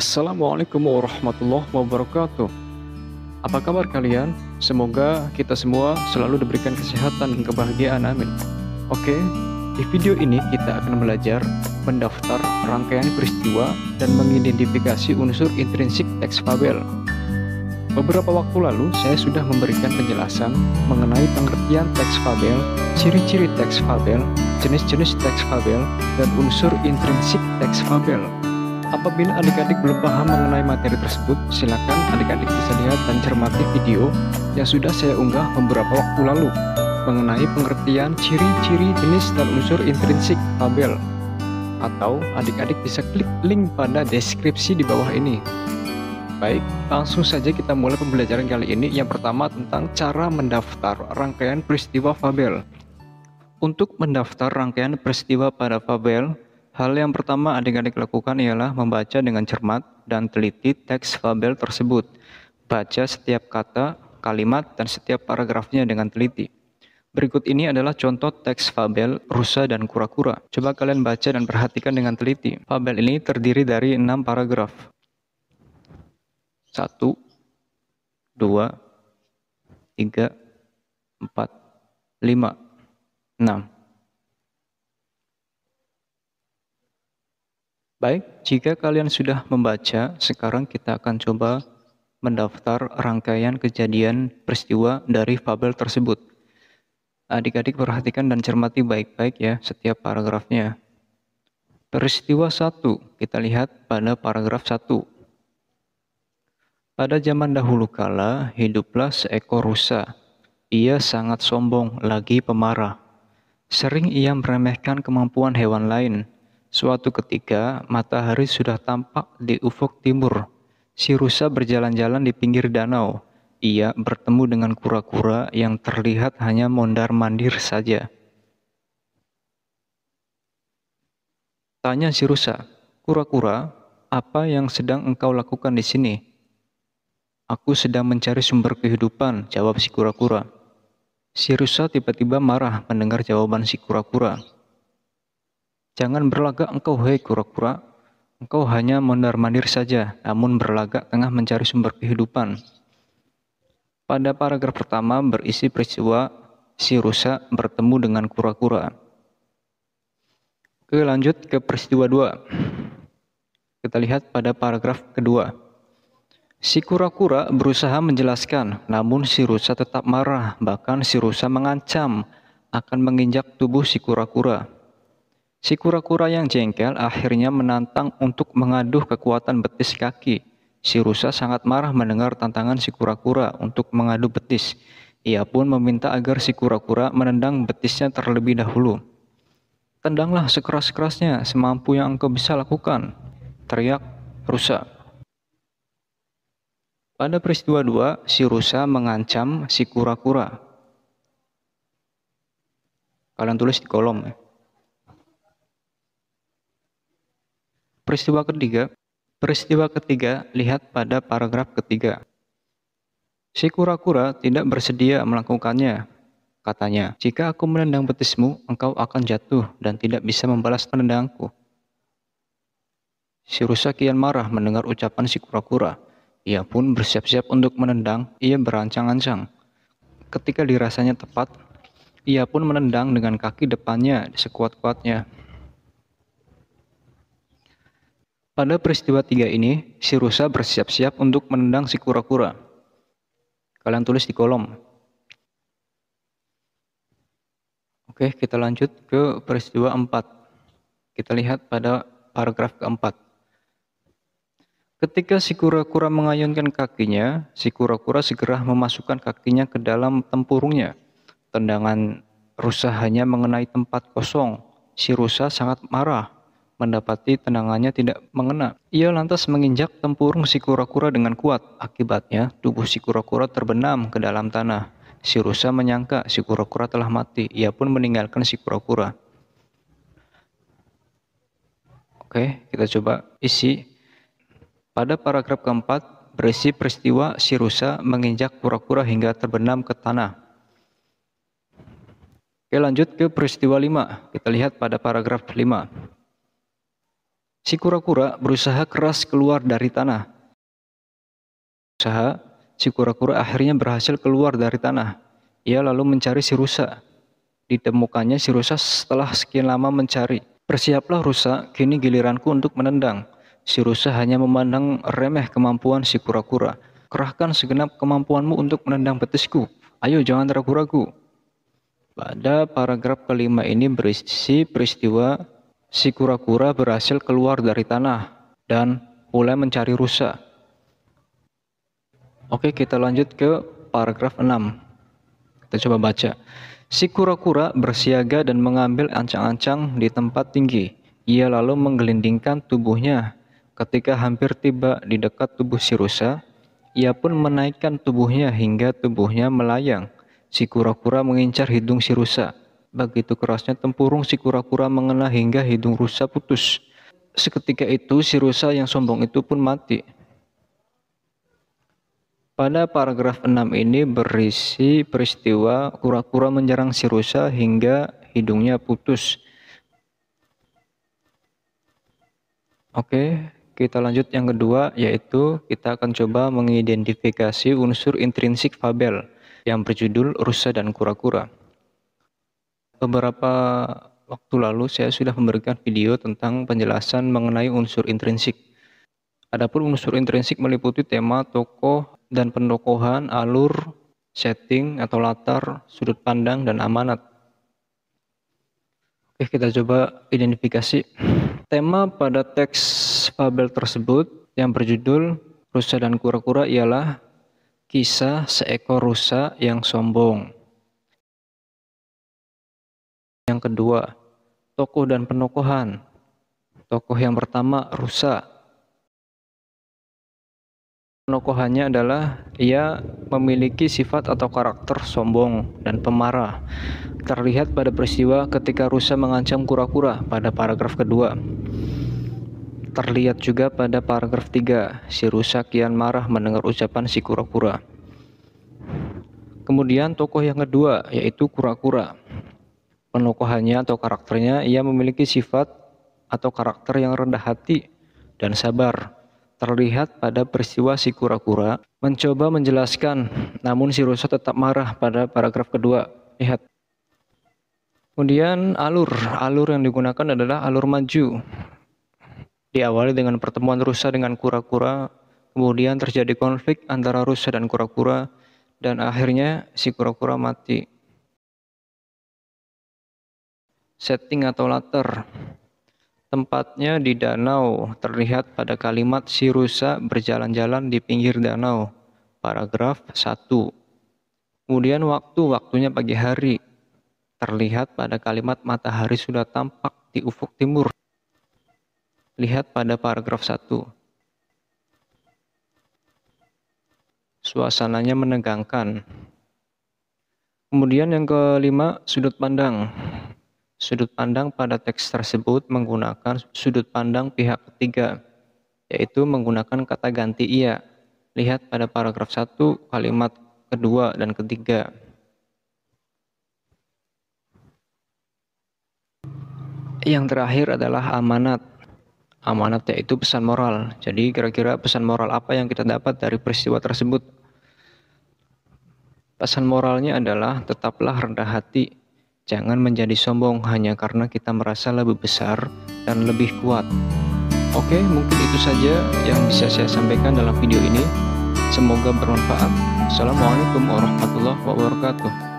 Assalamualaikum warahmatullahi wabarakatuh. Apa kabar kalian? Semoga kita semua selalu diberikan kesehatan dan kebahagiaan, amin. Oke, di video ini kita akan belajar mendaftar rangkaian peristiwa dan mengidentifikasi unsur intrinsik teks fabel. Beberapa waktu lalu saya sudah memberikan penjelasan mengenai pengertian teks fabel, ciri-ciri teks fabel, jenis-jenis teks fabel, dan unsur intrinsik teks fabel. Apabila adik-adik belum paham mengenai materi tersebut, silakan adik-adik bisa lihat dan cermati video yang sudah saya unggah beberapa waktu lalu mengenai pengertian ciri-ciri jenis dan unsur intrinsik fabel. Atau adik-adik bisa klik link pada deskripsi di bawah ini. Baik, langsung saja kita mulai pembelajaran kali ini. Yang pertama tentang cara mendaftar rangkaian peristiwa fabel. Untuk mendaftar rangkaian peristiwa pada fabel, hal yang pertama adik-adik lakukan ialah membaca dengan cermat dan teliti teks fabel tersebut. Baca setiap kata, kalimat, dan setiap paragrafnya dengan teliti. Berikut ini adalah contoh teks fabel rusa dan kura-kura. Coba kalian baca dan perhatikan dengan teliti. Fabel ini terdiri dari 6 paragraf. 1, 2, 3, 4, 5, 6. Baik, jika kalian sudah membaca, sekarang kita akan coba mendaftar rangkaian kejadian peristiwa dari fabel tersebut. Adik-adik perhatikan dan cermati baik-baik ya setiap paragrafnya. Peristiwa 1, kita lihat pada paragraf 1. Pada zaman dahulu kala, hiduplah seekor rusa. Ia sangat sombong, lagi pemarah. Sering ia meremehkan kemampuan hewan lain. Suatu ketika, matahari sudah tampak di ufuk timur. Si rusa berjalan-jalan di pinggir danau. Ia bertemu dengan kura-kura yang terlihat hanya mondar-mandir saja. Tanya si rusa, "Kura-kura, apa yang sedang engkau lakukan di sini?" "Aku sedang mencari sumber kehidupan," jawab si kura-kura. Si rusa tiba-tiba marah mendengar jawaban si kura-kura. "Jangan berlagak engkau, hei kura-kura. Engkau hanya mondar-mandir saja, namun berlagak tengah mencari sumber kehidupan." Pada paragraf pertama berisi peristiwa si rusa bertemu dengan kura-kura. Oke, lanjut ke peristiwa 2. Kita lihat pada paragraf kedua. Si kura-kura berusaha menjelaskan, namun si rusa tetap marah. Bahkan si rusa mengancam akan menginjak tubuh si kura-kura. Si kura-kura yang jengkel akhirnya menantang untuk mengaduh kekuatan betis kaki. Si rusa sangat marah mendengar tantangan si kura-kura untuk mengadu betis. Ia pun meminta agar si kura-kura menendang betisnya terlebih dahulu. "Tendanglah sekeras-kerasnya, semampu yang engkau bisa lakukan," teriak rusa. Pada peristiwa 2, si rusa mengancam si kura-kura. Kalian tulis di kolom ya. Peristiwa ketiga, lihat pada paragraf ketiga. Si kura-kura tidak bersedia melakukannya. Katanya, "Jika aku menendang betismu, engkau akan jatuh dan tidak bisa membalas tendanganku." Si rusa kian marah mendengar ucapan si kura-kura. Ia pun bersiap-siap untuk menendang. Ia berancang-ancang. Ketika dirasanya tepat, ia pun menendang dengan kaki depannya sekuat-kuatnya. Pada peristiwa 3 ini, si rusa bersiap-siap untuk menendang si kura-kura. Kalian tulis di kolom. Oke, kita lanjut ke peristiwa 4. Kita lihat pada paragraf keempat. Ketika si kura-kura mengayunkan kakinya, si kura-kura segera memasukkan kakinya ke dalam tempurungnya. Tendangan rusa hanya mengenai tempat kosong. Si rusa sangat marah mendapati tendangannya tidak mengena. Ia lantas menginjak tempurung si kura-kura dengan kuat. Akibatnya, tubuh si kura-kura terbenam ke dalam tanah. Si rusa menyangka si kura-kura telah mati. Ia pun meninggalkan si kura-kura. Oke, kita coba isi. Pada paragraf keempat berisi peristiwa si rusa menginjak kura-kura hingga terbenam ke tanah. Oke, lanjut ke peristiwa 5. Kita lihat pada paragraf 5. Si kura-kura berusaha keras keluar dari tanah. Si kura-kura akhirnya berhasil keluar dari tanah. Ia lalu mencari si rusa. Ditemukannya si rusa setelah sekian lama mencari. Bersiaplah rusa, kini giliranku untuk menendang. Si rusa hanya memandang remeh kemampuan si kura-kura. Kerahkan segenap kemampuanmu untuk menendang betisku. Ayo, jangan ragu-ragu. Pada paragraf kelima ini berisi peristiwa si kura-kura berhasil keluar dari tanah dan mulai mencari rusa. Oke, kita lanjut ke paragraf 6. Kita coba baca. Si kura-kura bersiaga dan mengambil ancang-ancang di tempat tinggi. Ia lalu menggelindingkan tubuhnya. Ketika hampir tiba di dekat tubuh si rusa, ia pun menaikkan tubuhnya hingga tubuhnya melayang. Si kura-kura mengincar hidung si rusa. Begitu kerasnya tempurung si kura-kura mengena hingga hidung rusa putus. Seketika itu si rusa yang sombong itu pun mati. Pada paragraf 6 ini berisi peristiwa kura-kura menyerang si rusa hingga hidungnya putus. Oke, kita lanjut yang kedua, yaitu kita akan coba mengidentifikasi unsur intrinsik fabel yang berjudul Rusa dan Kura-kura. Beberapa waktu lalu saya sudah memberikan video tentang penjelasan mengenai unsur intrinsik. Adapun unsur intrinsik meliputi tema, tokoh, dan pendokohan, alur, setting atau latar, sudut pandang, dan amanat. Oke, kita coba identifikasi. Tema pada teks fabel tersebut yang berjudul Rusa dan Kura-kura ialah kisah seekor rusa yang sombong. Yang kedua, tokoh dan pendokohan. Tokoh yang pertama, rusa. Penokohannya adalah ia memiliki sifat atau karakter sombong dan pemarah. Terlihat pada peristiwa ketika rusa mengancam kura-kura pada paragraf kedua. Terlihat juga pada paragraf 3, si rusa kian marah mendengar ucapan si kura-kura. Kemudian tokoh yang kedua yaitu kura-kura. Penokohannya atau karakternya, ia memiliki sifat atau karakter yang rendah hati dan sabar. Terlihat pada peristiwa si kura-kura mencoba menjelaskan, namun si rusa tetap marah pada paragraf kedua. Lihat. Kemudian alur yang digunakan adalah alur maju. Diawali dengan pertemuan rusa dengan kura-kura, kemudian terjadi konflik antara rusa dan kura-kura, dan akhirnya si kura-kura mati. Setting atau latar. Tempatnya di danau, terlihat pada kalimat si rusa berjalan-jalan di pinggir danau, paragraf 1. Kemudian waktunya pagi hari, terlihat pada kalimat matahari sudah tampak di ufuk timur, lihat pada paragraf 1. Suasananya menegangkan. Kemudian yang kelima, sudut pandang. Sudut pandang pada teks tersebut menggunakan sudut pandang pihak ketiga, yaitu menggunakan kata ganti ia. Lihat pada paragraf 1, kalimat kedua dan ketiga. Yang terakhir adalah amanat. Amanat yaitu pesan moral. Jadi kira-kira pesan moral apa yang kita dapat dari peristiwa tersebut? Pesan moralnya adalah tetaplah rendah hati. Jangan menjadi sombong hanya karena kita merasa lebih besar dan lebih kuat. Oke, mungkin itu saja yang bisa saya sampaikan dalam video ini. Semoga bermanfaat. Assalamualaikum warahmatullahi wabarakatuh.